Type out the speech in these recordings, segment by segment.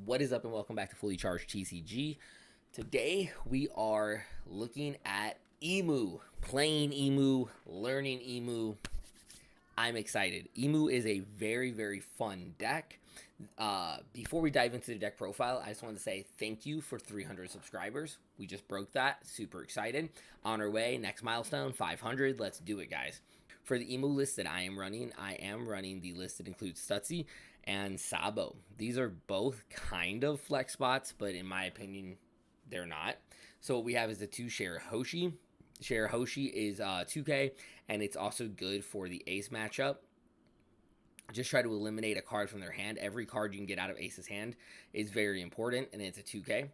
What is up, and welcome back to Fully Charged TCG. Today we are looking at IMU, playing IMU, learning IMU. I'm excited. IMU is a very fun deck. Before we dive into the deck profile, I just want to say thank you for 300 subscribers. We just broke that. Super excited. On our way. Next milestone, 500. Let's do it, guys. For the IMU list that I am running the list that includes Stutzy and Sabo. These are both kind of flex spots, but in my opinion, they're not. So what we have is the 2 Shirahoshi. Shirahoshi is 2K, and it's also good for the Ace matchup. Just try to eliminate a card from their hand. Every card you can get out of Ace's hand is very important, and it's a 2K.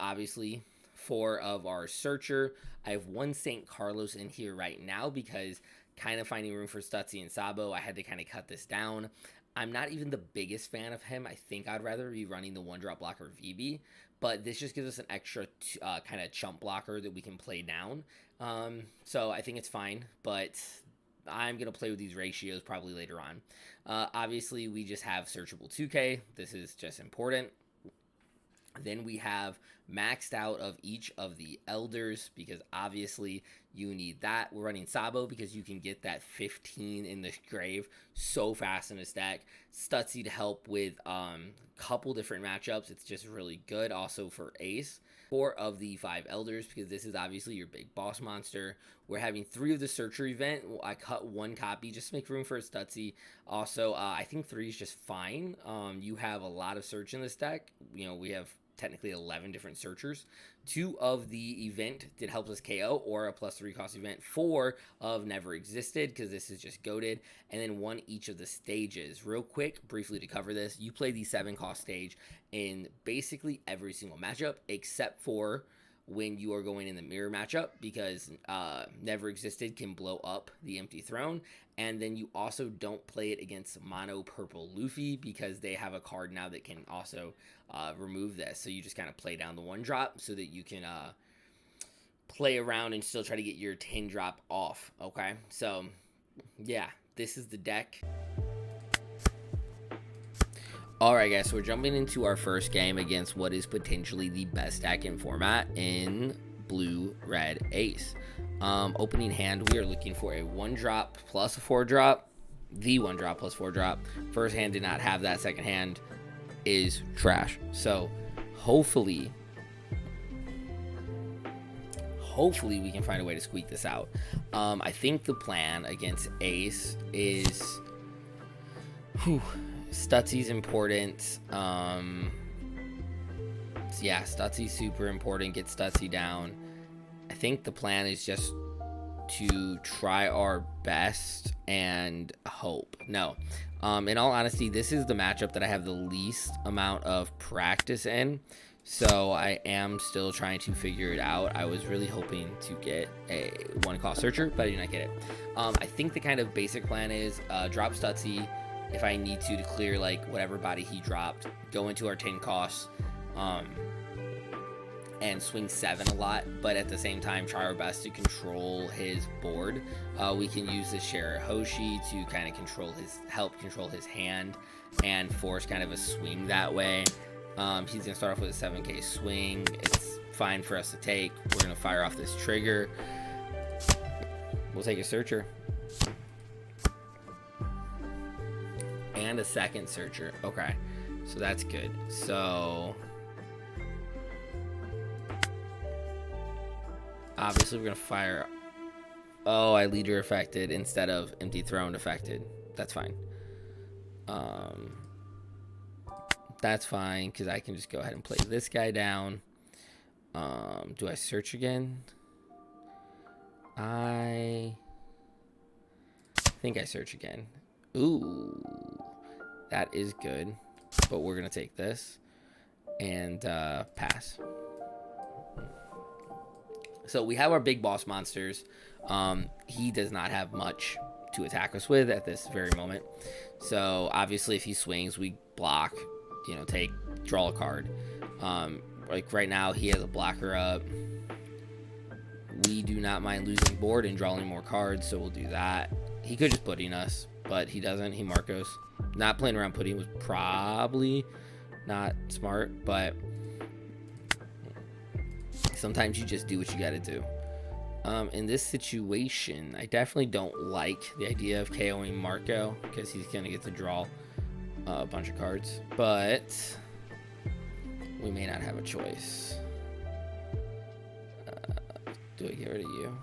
Obviously, 4 of our Searcher. I have 1 St. Carlos in here right now because kind of finding room for Stutzy and Sabo, I had to kind of cut this down. I'm not even the biggest fan of him. I think I'd rather be running the 1-drop blocker VB, but this just gives us an extra kind of chump blocker that we can play down. So I think it's fine, but I'm going to play with these ratios probably later on. Obviously, we just have searchable 2K. This is just important. Then we have maxed out of each of the elders because obviously you need that. We're running Sabo because you can get that 15 in the grave so fast in a stack. Stutzy to help with couple different matchups. It's just really good. Also for Ace. 4 of the 5 elders because this is obviously your big boss monster. We're having 3 of the Searcher event. I cut 1 copy just to make room for a Stutzy. Also, I think 3 is just fine. You have a lot of search in this deck. You know, we have technically 11 different searchers. 2 of the event did help us KO or a +3 cost event. 4 of never existed because this is just goated, and then 1 each of the stages. Real quick, briefly to cover this, you play the 7 cost stage in basically every single matchup except for when you are going in the mirror matchup because never existed can blow up the empty throne. And then you also don't play it against mono purple Luffy because they have a card now that can also remove this. So you just kind of play down the 1-drop so that you can play around and still try to get your 10-drop off. Okay, so yeah, this is the deck. Alright guys, so we're jumping into our first game against what is potentially the best deck in format in Blue Red Ace. Opening hand, we are looking for a 1-drop plus a 4-drop. The 1-drop plus 4-drop. First hand did not have that. Second hand is trash. So hopefully we can find a way to squeak this out. I think the plan against Ace is Stutzy's important. Yeah, Stutzy's super important. Get Stutzy down. I think the plan is just to try our best and hope. No. In all honesty, this is the matchup that I have the least amount of practice in. So I am still trying to figure it out. I was really hoping to get a 1-cost searcher, but I did not get it. I think the kind of basic plan is drop Stutzy if I need to clear like whatever body he dropped, go into our 10 costs, and swing 7 a lot, but at the same time try our best to control his board. We can use the Shirahoshi to kind of help control his hand and force kind of a swing that way. He's gonna start off with a 7K swing. It's fine for us to take. We're gonna fire off this trigger. We'll take a searcher and a second searcher. Okay, so that's good. So obviously we're gonna fire. Oh, I leader affected instead of empty throne affected. That's fine. That's fine because I can just go ahead and play this guy down. Do I search again? I think I search again. Ooh, that is good, but we're gonna take this and pass. So we have our big boss monsters. He does not have much to attack us with at this very moment. So obviously if he swings, we block, you know, draw a card. Like right now he has a blocker up. We do not mind losing board and drawing more cards, so we'll do that. He could just pudding us, but he doesn't. He Marcos. Not playing around pudding was probably Not smart, but sometimes you just do what you gotta do. In this situation, I definitely don't like the idea of KOing Marco because he's gonna get to draw a bunch of cards, but we may not have a choice. Do I get rid of you?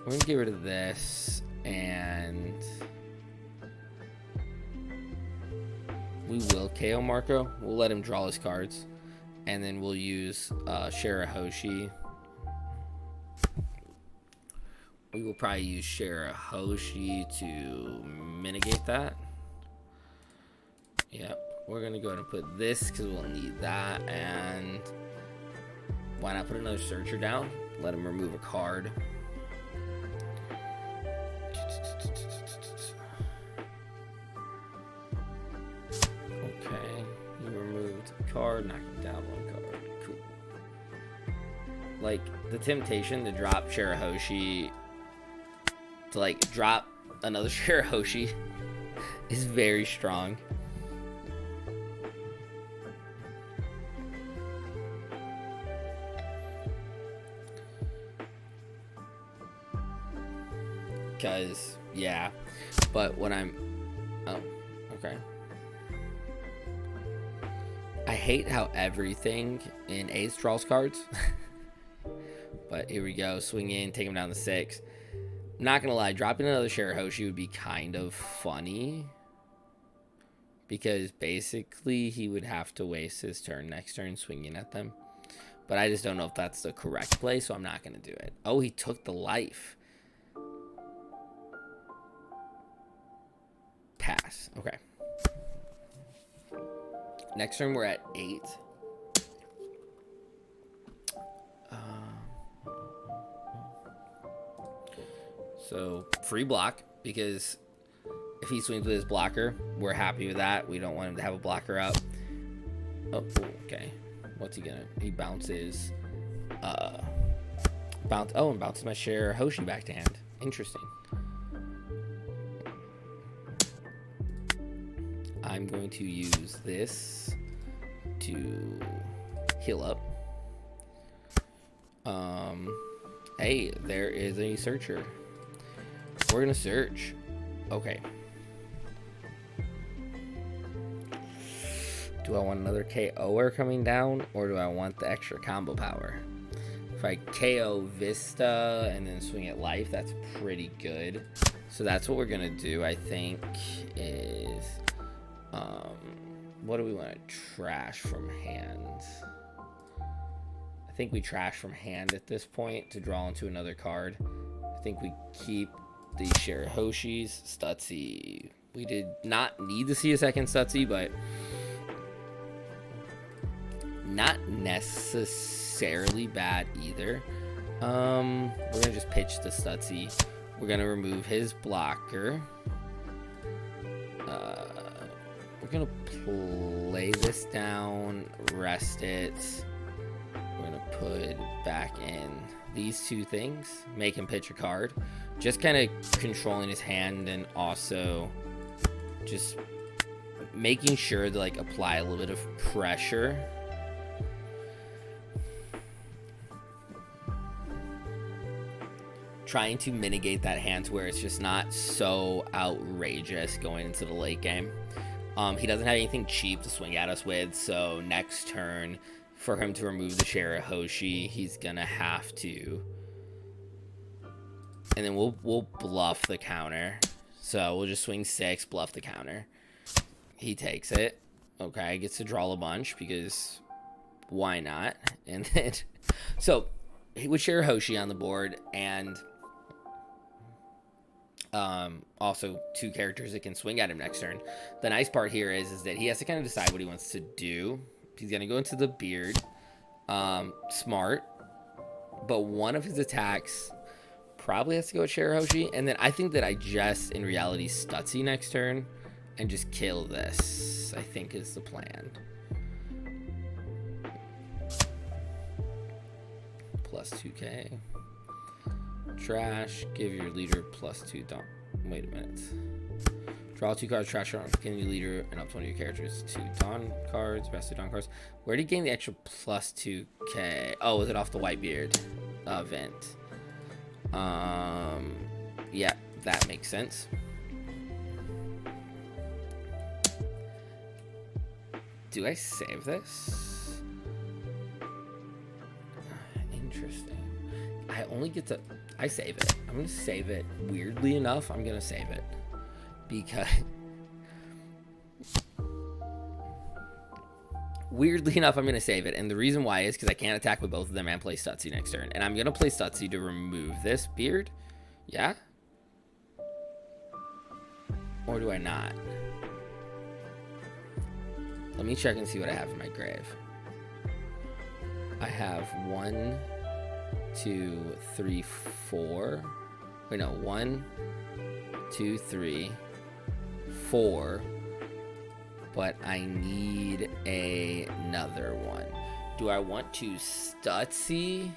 We're gonna get rid of this, and we will KO Marco. We'll let him draw his cards, and then we'll use Shirahoshi. We will probably use Shirahoshi to mitigate that. Yep, we're gonna go ahead and put this because we'll need that, and why not put another searcher down? Let him remove a card. Okay, he removed a card, knocking down one card. Cool. Like, the temptation to drop Shirahoshi, to like drop another Shirahoshi, is very strong. Because, yeah, but when I'm, oh, okay. I hate how everything in Ace draws cards. But here we go, swing in, take him down to 6. Not gonna lie, dropping another Shirahoshi would be kind of funny, because basically he would have to waste his turn next turn swinging at them. But I just don't know if that's the correct play, so I'm not gonna do it. Oh, he took the life. Pass. Okay. Next turn we're at 8. So free block, because if he swings with his blocker, we're happy with that. We don't want him to have a blocker up. Oh, okay. What's he gonna? He bounces. And bounces my Shirahoshi back to hand. Interesting. I'm going to use this to heal up. Hey, there is a searcher. We're gonna search. Okay. Do I want another KO'er coming down, or do I want the extra combo power? If I KO Vista and then swing at life, that's pretty good. So that's what we're gonna do, I think, is what do we want to trash from hand? I think we trash from hand at this point to draw into another card. I think we keep the Shirahoshis. Stutzy. We did not need to see a second Stutzy, but not necessarily bad either. We're gonna just pitch the Stutzy. We're gonna remove his blocker. We're gonna play this down, rest it. We're gonna put back in these two things, make him pitch a card. Just kind of controlling his hand, and also just making sure to like apply a little bit of pressure. Trying to mitigate that hand to where it's just not so outrageous going into the late game. He doesn't have anything cheap to swing at us with, so next turn, for him to remove the Shirahoshi, he's gonna have to. And then we'll bluff the counter. So we'll just swing 6, bluff the counter. He takes it. Okay, gets to draw a bunch because why not? And then, so with Shirahoshi on the board, and also 2 characters that can swing at him next turn. The nice part here is that he has to kind of decide what he wants to do. He's gonna go into the beard. Smart, but one of his attacks probably has to go with Shirahoshi, and then I think that I just in reality Stutzy next turn and just kill this, I think, is the plan. Plus 2k. Trash, give your leader plus 2. Don't wait a minute. Draw 2 cards, trash on beginning leader, and up to one of your characters. 2 Dawn cards, best 2 Dawn cards. Where did he gain the extra plus 2k? Oh, was it off the Whitebeard event? Yeah, that makes sense. Do I save this? Interesting. I only get to... I save it. I'm going to save it. Weirdly enough, I'm going to save it. Because... Weirdly enough, I'm going to save it. And the reason why is because I can't attack with both of them and play Stutzy next turn. And I'm going to play Stutzy to remove this beard. Yeah? Or do I not? Let me check and see what I have in my grave. I have 1, 2, 3, 4. Wait, no. 1, 2, 3, 4. But I need another one. Do I want to Stutzy?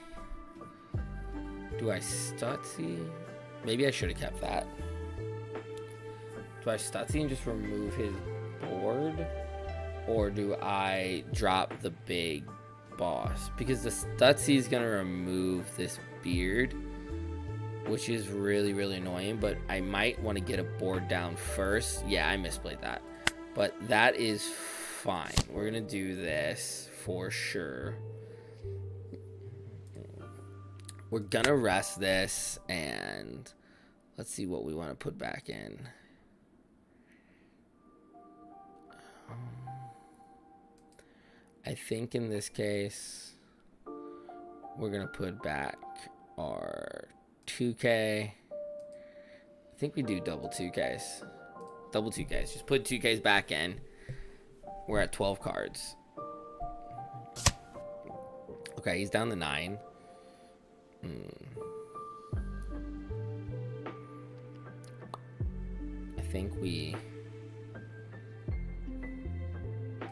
Do I Stutzy? Maybe I should have kept that. Do I Stutzy and just remove his board? Or do I drop the big boss? Because the Stutzy is going to remove this beard, which is really, really annoying. But I might want to get a board down first. Yeah, I misplayed that. But that is fine. We're going to do this for sure. We're going to rest this. And let's see what we want to put back in. I think in this case, we're going to put back our 2K. I think we do double 2Ks. Double 2Ks. Just put 2Ks back in. We're at 12 cards. Okay, he's down to 9. I think we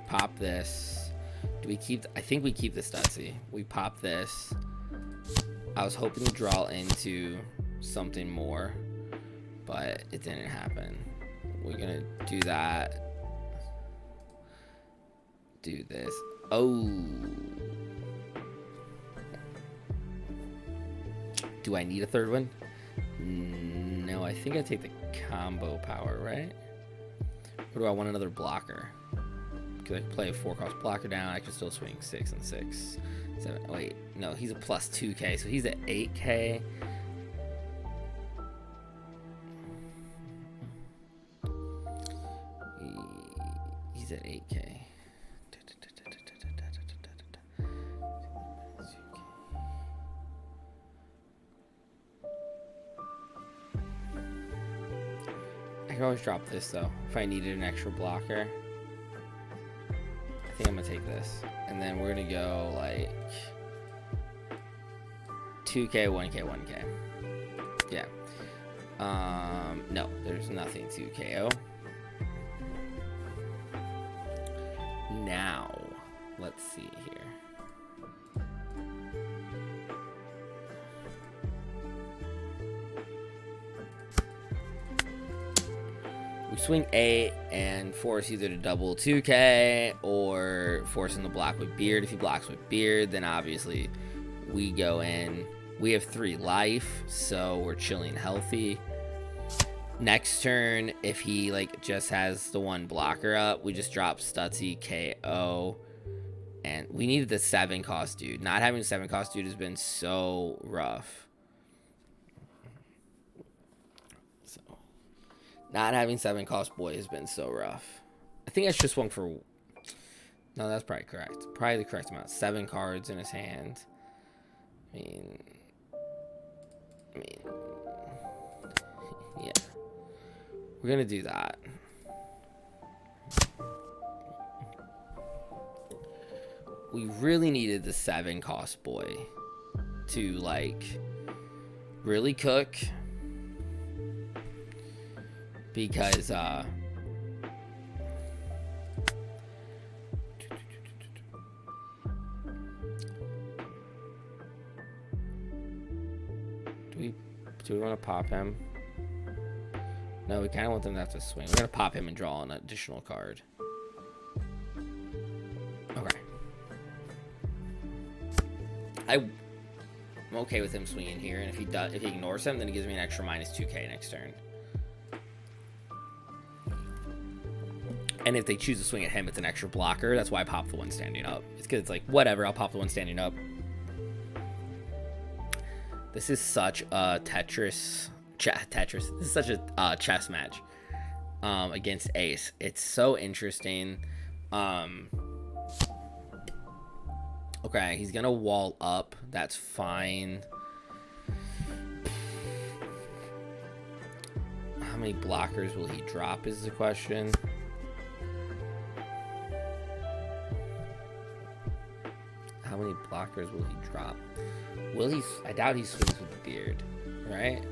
pop this. Do we keep... I think we keep the Stutzy. We pop this. I was hoping to draw into something more, but it didn't happen. We're gonna do that. Do this. Oh. Do I need a third one? No, I think I take the combo power, right? Or do I want another blocker? Because I can play a 4-cost blocker down. I can still swing 6 and 6. 7. Wait, no, he's a plus 2K, so he's at 8K. He's at 8K. I can always drop this though if I needed an extra blocker. I think I'm gonna take this, and then we're gonna go like 2K, 1K, 1K. Yeah. No, there's nothing to KO. Now, let's see here. We swing 8 and force either to double 2K or force him to block with Beard. If he blocks with Beard, then obviously we go in. We have 3 life, so we're chilling healthy. Next turn, if he like just has the 1 blocker up, we just drop Stutzy, KO. And we needed the 7-cost dude. Not having 7-cost dude has been so rough. So, not having 7-cost boy has been so rough. I think I should swung for... No, that's probably correct. Probably the correct amount. 7 cards in his hand. I mean... Yeah. We're gonna do that. We really needed the 7-cost boy to like really cook, because do we want to pop him? No, we kind of want them to have to swing. We're going to pop him and draw an additional card. Okay. I'm okay with him swinging here, and if he ignores him, then he gives me an extra -2k next turn. And if they choose to swing at him, it's an extra blocker. That's why I pop the one standing up. It's because it's like, whatever, I'll pop the one standing up. This is such a Tetris. This is such a chess match against Ace. It's so interesting. Okay, he's gonna wall up. That's fine. How many blockers will he drop is the question. How many blockers will he drop? Will he? I doubt he swings with the beard, right?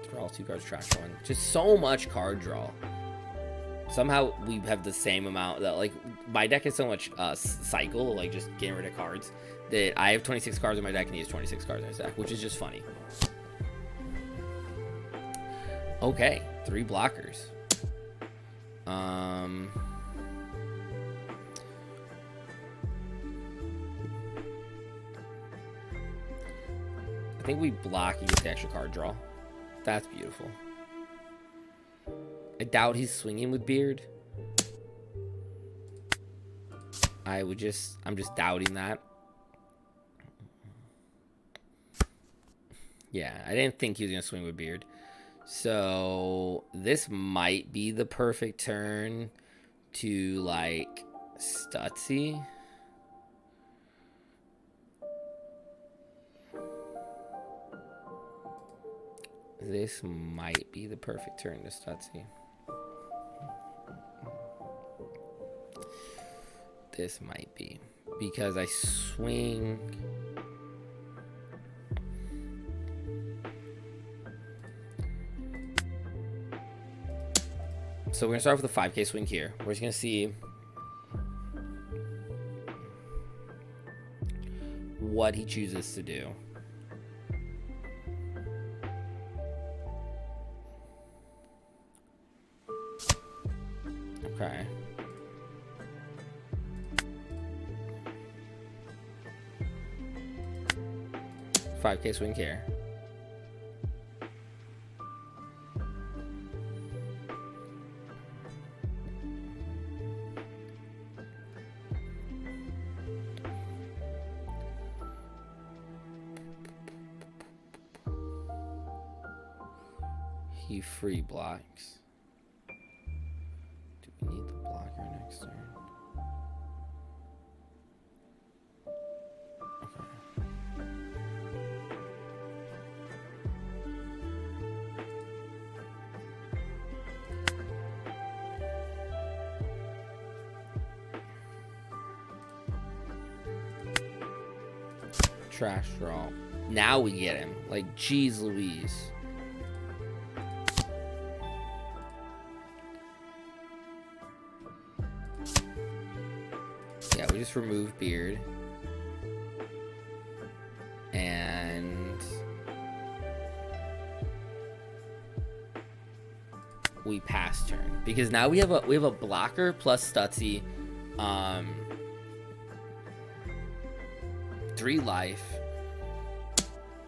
Draw 2 cards, trash 1. Just so much card draw. Somehow we have the same amount that, like, my deck is so much cycle, like just getting rid of cards, that I have 26 cards in my deck and he has 26 cards in his deck, which is just funny. Okay, 3 blockers. I think we block, you get the extra card draw. That's beautiful. I doubt he's swinging with beard. I'm just doubting that. Yeah, I didn't think he was gonna swing with beard. So this might be the perfect turn to, like, Stutzy. This might be the perfect turn to Stutzy. This might be. Because I swing... So we're going to start with a 5k swing here. We're just going to see what he chooses to do. Okay. $5k swing here. He free blocks. Do we need the blocker next turn? Okay. Trash draw. Now we get him. Like, geez Louise. Yeah, we just remove beard. And we pass turn. Because now we have a blocker plus Stutzy. 3 life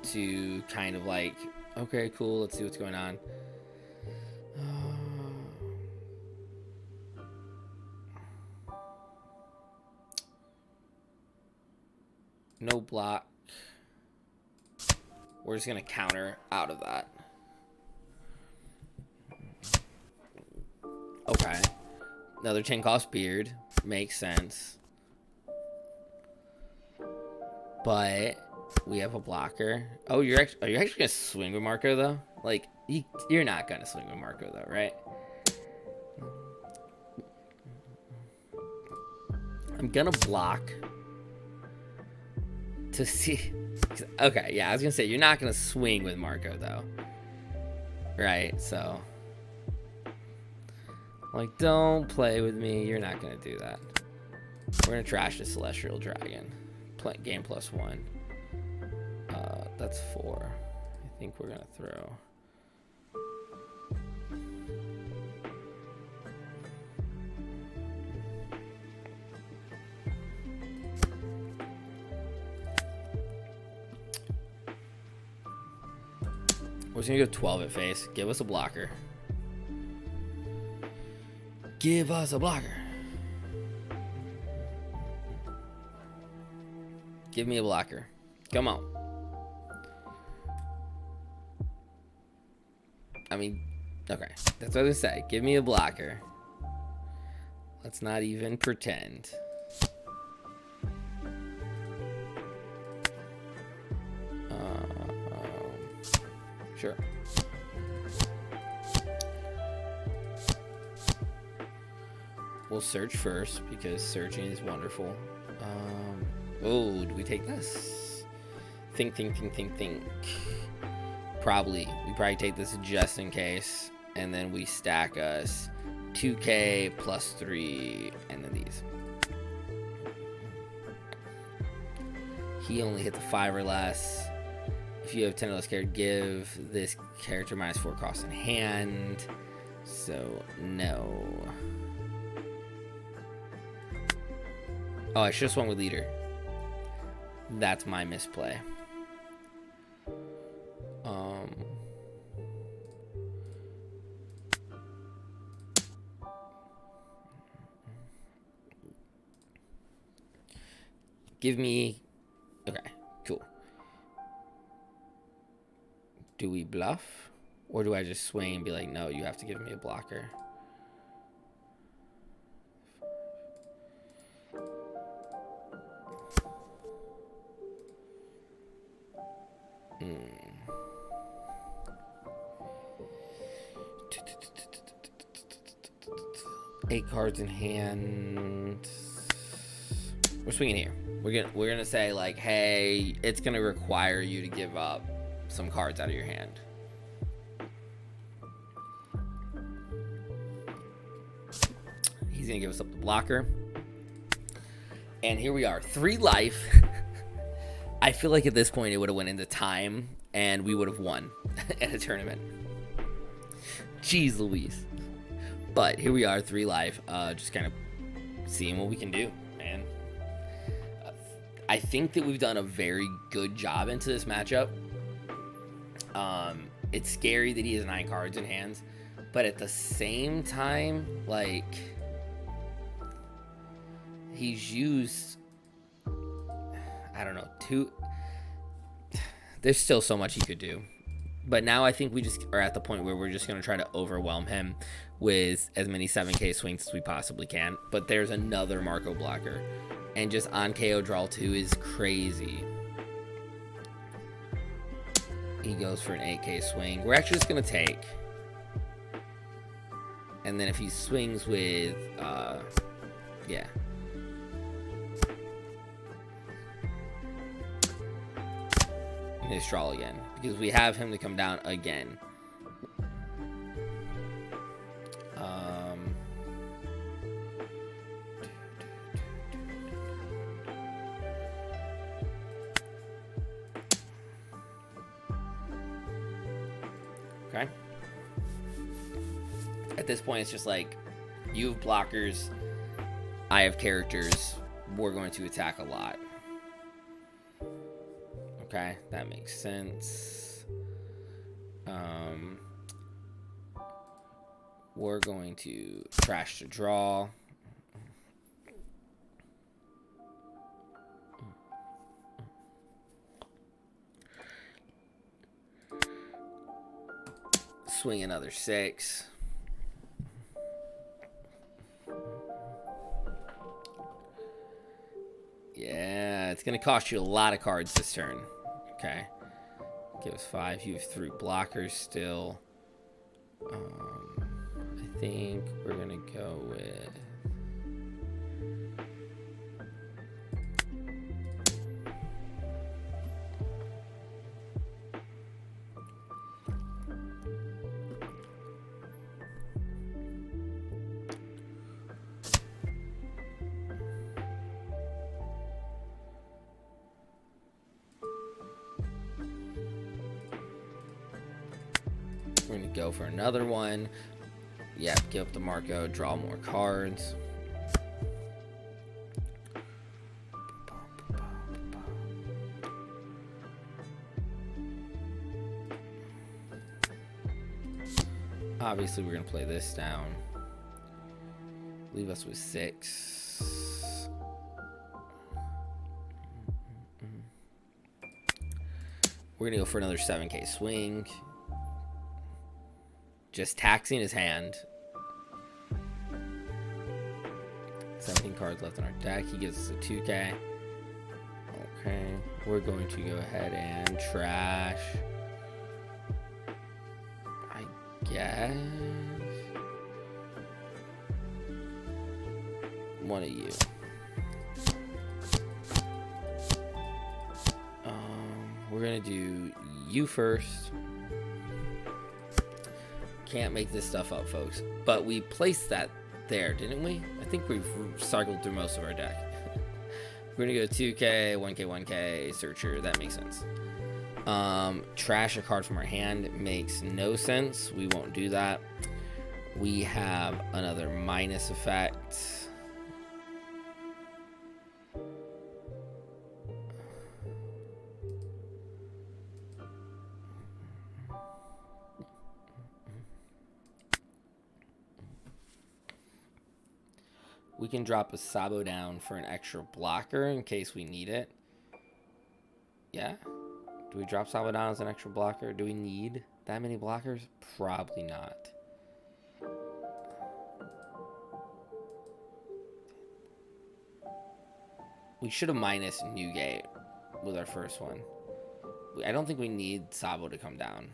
to kind of like, okay, cool, let's see what's going on. No block. We're just gonna counter out of that. Okay. Another 10 cost beard. Makes sense. But we have a blocker. Oh, are you actually gonna swing with Marco though? Like, you're not gonna swing with Marco though, right? I'm gonna block to see. Okay, yeah, I was gonna say you're not gonna swing with Marco though, right? So, like, don't play with me. You're not gonna do that. We're gonna trash the Celestial Dragon. Game +1. That's 4. I think we're gonna throw. We're just gonna go 12 at face. Give us a blocker. Give us a blocker. Give me a blocker. Come on. I mean, okay. That's what I say. Give me a blocker. Let's not even pretend. Sure. We'll search first because searching is wonderful. Oh, do we take this? Think. Probably. We probably take this just in case. And then we stack us 2K plus 3 and then these. He only hit the 5 or less. If you have 10 or less character, give this character -4 cost in hand. So, no. Oh, I should have swung with leader. That's my misplay. Give me... Okay, cool. Do we bluff? Or do I just swing and be like, no, you have to give me a blocker? Eight cards in hand. We're swinging here. We're gonna say like, hey, it's gonna require you to give up some cards out of your hand. He's gonna give us up the blocker. And here we are, 3 life. I feel like at this point it would have went into time and we would have won at a tournament. Jeez Louise. But here we are, 3 life, just kind of seeing what we can do, man. I think that we've done a very good job into this matchup. It's scary that he has 9 cards in hands, but at the same time, like, he's used, I don't know, 2. There's still so much he could do. But now I think we just are at the point where we're just going to try to overwhelm him with as many 7K swings as we possibly can. But there's another Marco blocker. And just on KO draw 2 is crazy. He goes for an 8K swing. We're actually just going to take. And then if he swings with, yeah. His draw again. Because we have him to come down again. Okay. At this point, it's just like, you have blockers, I have characters, we're going to attack a lot. Okay, that makes sense. We're going to trash to draw. Swing another 6. Yeah, it's going to cost you a lot of cards this turn. Okay. Give us 5. You have 3 blockers still. I think we're going to go with... We're going to go for another one. Yeah, give up the Marco, draw more cards. Obviously, we're going to play this down. Leave us with 6. We're going to go for another 7k swing. Just taxing his hand. 17 cards left on our deck. He gives us a 2k. Okay. We're going to go ahead and trash. I guess. One of you. We're gonna do you first. Can't make this stuff up, folks. But we placed that there, didn't we? I think we've cycled through most of our deck. We're gonna go 2k, 1k, 1k, searcher. That makes sense. Trash a card from our hand makes no sense. We won't do that. We have another minus effect. We can drop a Sabo down for an extra blocker in case we need it. Yeah? Do we drop Sabo down as an extra blocker? Do we need that many blockers? Probably not. We should have minus Newgate with our first one. I don't think we need Sabo to come down.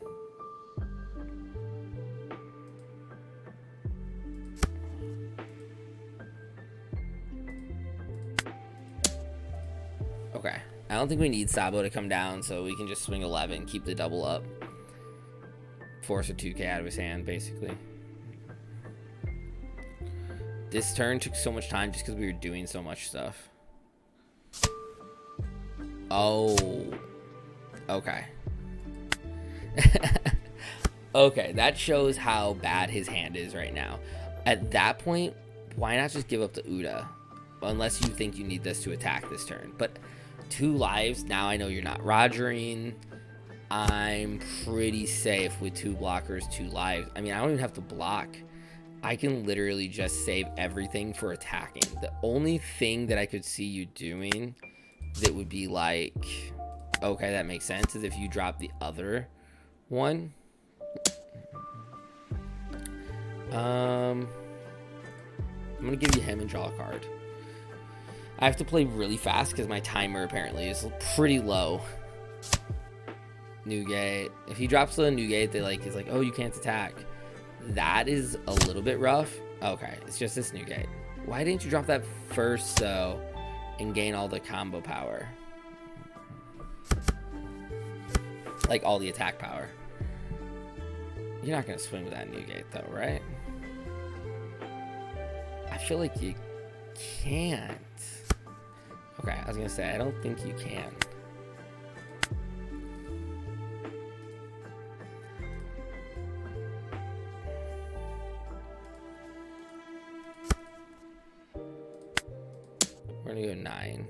Okay, I don't think we need Sabo to come down, so we can just swing 11, keep the double up. Force a 2k out of his hand, basically. This turn took so much time just because we were doing so much stuff. Oh. Okay. Okay, that shows how bad his hand is right now. At that point, why not just give up the Uda? Unless you think you need this to attack this turn. But 2 lives, now I know you're not Rogering. I'm pretty safe with 2 blockers, 2 lives. I mean, I don't even have to block. I can literally just save everything for attacking. The only thing that I could see you doing that would be like, okay, that makes sense, is if you drop the other one. I'm gonna give you him and draw a card. I have to play really fast because my timer apparently is pretty low. Newgate. If he drops the Newgate, it's like, oh, you can't attack. That is a little bit rough. Okay, it's just this Newgate. Why didn't you drop that first, though, and gain all the combo power? Like, all the attack power. You're not going to swing with that Newgate, though, right? I feel like you can't. Okay, I was going to say, I don't think you can. We're going to go 9.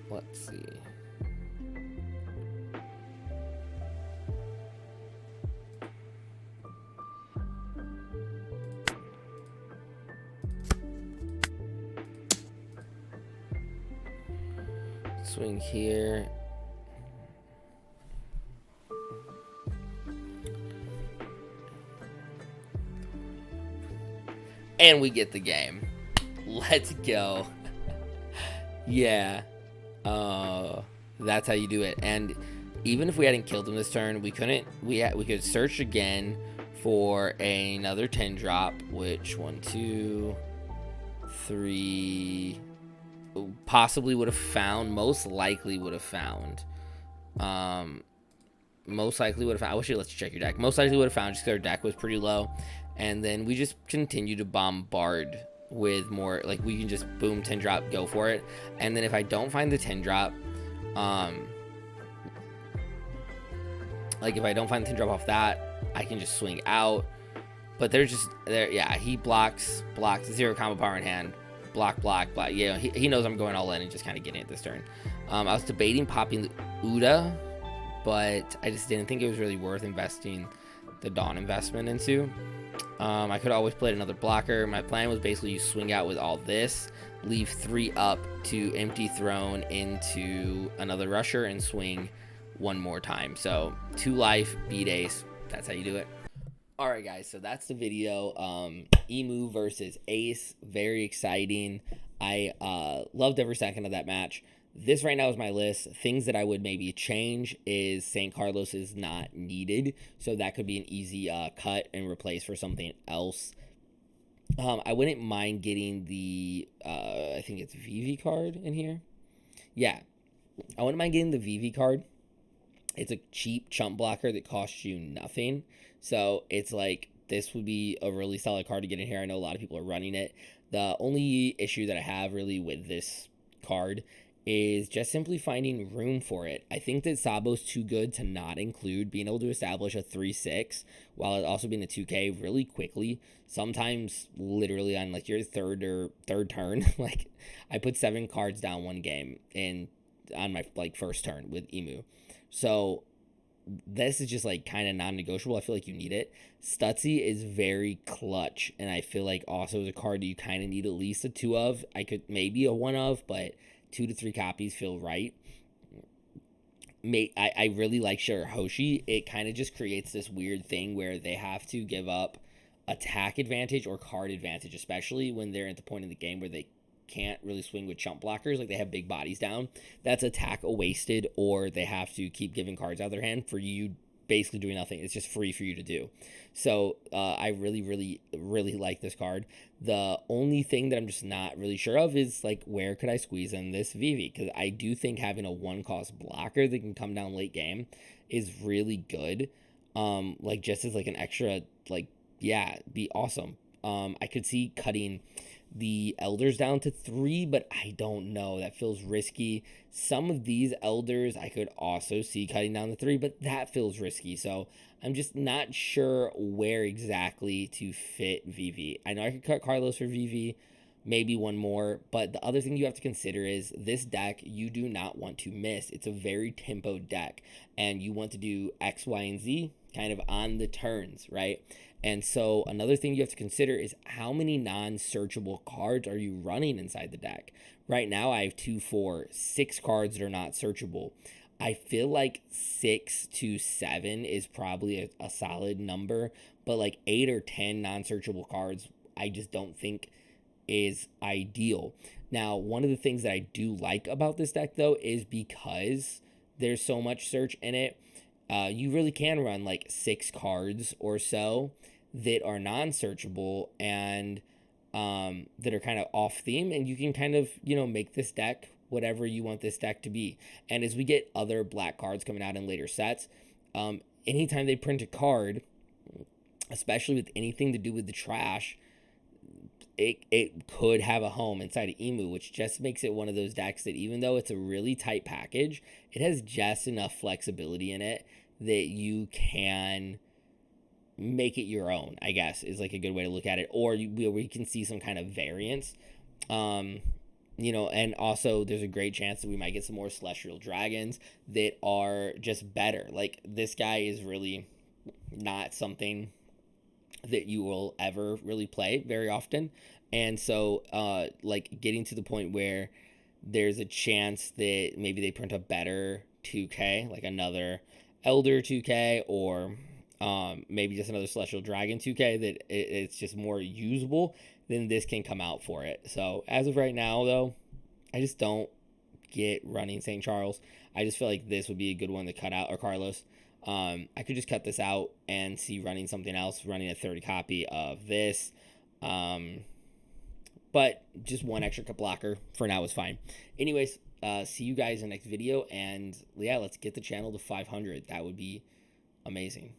Let's see. Swing here. And we get the game. Let's go. Yeah. That's how you do it. And even if we hadn't killed him this turn, we could search again for another 10 drop, which 1, 2, 3, possibly would have found, most likely would have found. Most likely would have found. I wish you let you check your deck. Most likely would have found just because our deck was pretty low. And then we just continue to bombard with more. Like, we can just boom, 10 drop, go for it. And then if I don't find the 10 drop, like if I don't find the 10 drop off that, I can just swing out. But they're just there. Yeah, he blocks 0 combo power in hand. Block. Yeah, he knows I'm going all in and just kind of getting it this turn. I was debating popping the Uda, but I just didn't think it was really worth investing the Dawn investment into. I could always play another blocker. My plan was basically you swing out with all this, leave 3 up to empty throne into another rusher and swing 1 more time. So 2 life, beat ace. That's how you do it. Alright guys, so that's the video. Emu versus Ace, very exciting. I loved every second of that match. This right now is my list. Things that I would maybe change is St. Carlos is not needed, so that could be an easy cut and replace for something else. I wouldn't mind getting the, I think it's VV card in here. Yeah, I wouldn't mind getting the VV card. It's a cheap chump blocker that costs you nothing. So it's like, this would be a really solid card to get in here. I know a lot of people are running it. The only issue that I have really with this card is just simply finding room for it. I think that Sabo's too good to not include being able to establish a 3/6 while it also being a 2K really quickly. Sometimes literally on like your third turn, like I put 7 cards down one game and on my like first turn with Emu. So this is just like kind of non-negotiable. I feel like you need it. Stutzy is very clutch, and I feel like also is a card that you kind of need at least a 2 of. I could maybe a 1 of, but 2 to 3 copies feel right. I really like Shirahoshi. It kind of just creates this weird thing where they have to give up attack advantage or card advantage, especially when they're at the point in the game where they can't really swing with chump blockers, like they have big bodies down. That's attack wasted, or they have to keep giving cards out of their hand for you basically doing nothing. It's just free for you to do. So I really like this card. The only thing that I'm just not really sure of is like, where could I squeeze in this VV? Because I do think having a 1-cost blocker that can come down late game is really good. Like just as like an extra, like, yeah, be awesome. I could see cutting the elders down to 3, but I don't know. That feels risky. Some of these elders I could also see cutting down to 3, but that feels risky. So I'm just not sure where exactly to fit VV. I know I could cut Carlos for VV, maybe 1 more, but the other thing you have to consider is this deck you do not want to miss. It's a very tempo deck, and you want to do X, Y, and Z kind of on the turns, right? And so another thing you have to consider is how many non-searchable cards are you running inside the deck? Right now I have 2, 4, 6 cards that are not searchable. I feel like 6 to 7 is probably a solid number, but like 8 or 10 non-searchable cards I just don't think is ideal. Now, one of the things that I do like about this deck though is because there's so much search in it, you really can run like 6 cards or so that are non-searchable and that are kind of off theme, and you can kind of, you know, make this deck whatever you want this deck to be. And as we get other black cards coming out in later sets, anytime they print a card, especially with anything to do with the trash, it could have a home inside of Emu, which just makes it one of those decks that even though it's a really tight package, it has just enough flexibility in it that you can make it your own, I guess, is like a good way to look at it. Or we can see some kind of variance. You know, and also there's a great chance that we might get some more Celestial Dragons that are just better. Like, this guy is really not something that you will ever really play very often. And so, like, getting to the point where there's a chance that maybe they print a better 2K, like another Elder 2K, or maybe just another Celestial Dragon 2K that it's just more usable, then this can come out for it. So as of right now, though, I just don't get running St. Charles. I just feel like this would be a good one to cut out, or Carlos. I could just cut this out and see running something else, running a 30 copy of this. but just one extra blocker for now is fine. Anyways, see you guys in the next video, and yeah, let's get the channel to 500. That would be amazing.